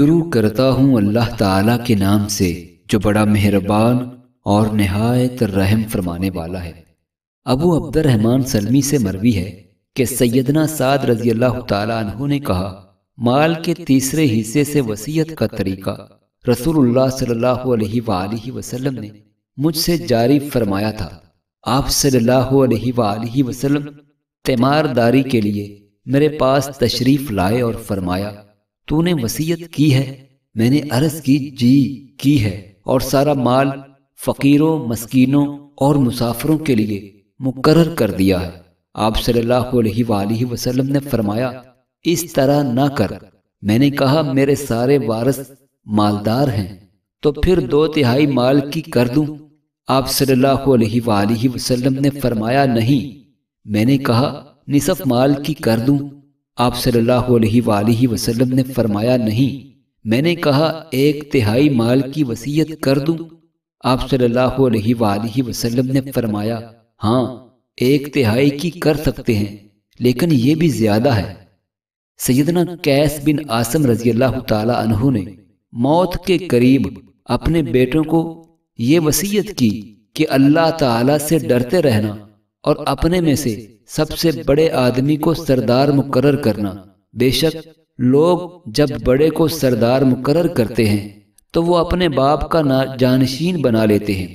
شروع کرتا ہوں اللہ تعالیٰ کے نام سے جو بڑا مہربان اور نہایت رحم فرمانے والا ہے۔ ابو عبد الرحمن سلمی سے مروی ہے کہ سیدنا سعد رضی اللہ تعالیٰ عنہ نے کہا، مال کے تیسرے حصے سے وصیت کا طریقہ رسول اللہ صلی اللہ علیہ وآلہ وسلم نے مجھ سے جاری فرمایا تھا۔ آپ صلی اللہ علیہ وآلہ وسلم تیمارداری کے لیے میرے پاس تشریف لائے اور فرمایا، تو نے وصیت کی ہے؟ میں نے عرض کی، جی کی ہے، اور سارا مال فقیروں، مسکینوں اور مسافروں کے لیے مقرر کر دیا ہے۔ آپ صلی اللہ علیہ وآلہ وسلم نے فرمایا، اس طرح نہ کر۔ میں نے کہا، میرے سارے وارث مالدار ہیں، تو پھر 2/3 مال کی کر دوں؟ آپ صلی اللہ علیہ وآلہ وسلم نے فرمایا، نہیں۔ میں نے کہا، نصف مال کی کر دوں؟ آپ صلی اللہ علیہ وآلہ وسلم نے فرمایا، نہیں۔ میں نے کہا، 1/3 مال کی وصیت کر دوں؟ آپ صلی اللہ علیہ وآلہ وسلم نے فرمایا، ہاں، 1/3 کی کر سکتے ہیں، لیکن یہ بھی زیادہ ہے۔ سیدنا قیس بن عاصم رضی اللہ تعالی عنہ نے موت کے قریب اپنے بیٹوں کو یہ وصیت کی کہ اللہ تعالی سے ڈرتے رہنا اور اپنے میں سے سب سے بڑے آدمی کو سردار مقرر کرنا۔ بے شک لوگ جب بڑے کو سردار مقرر کرتے ہیں تو وہ اپنے باپ کا جانشین بنا لیتے ہیں،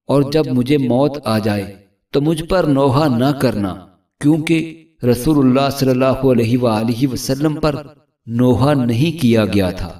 اور جب مجھے موت آ جائے تو مجھ پر نوحہ نہ کرنا، کیونکہ رسول اللہ صلی اللہ علیہ وآلہ وسلم پر نوحہ نہیں کیا گیا تھا۔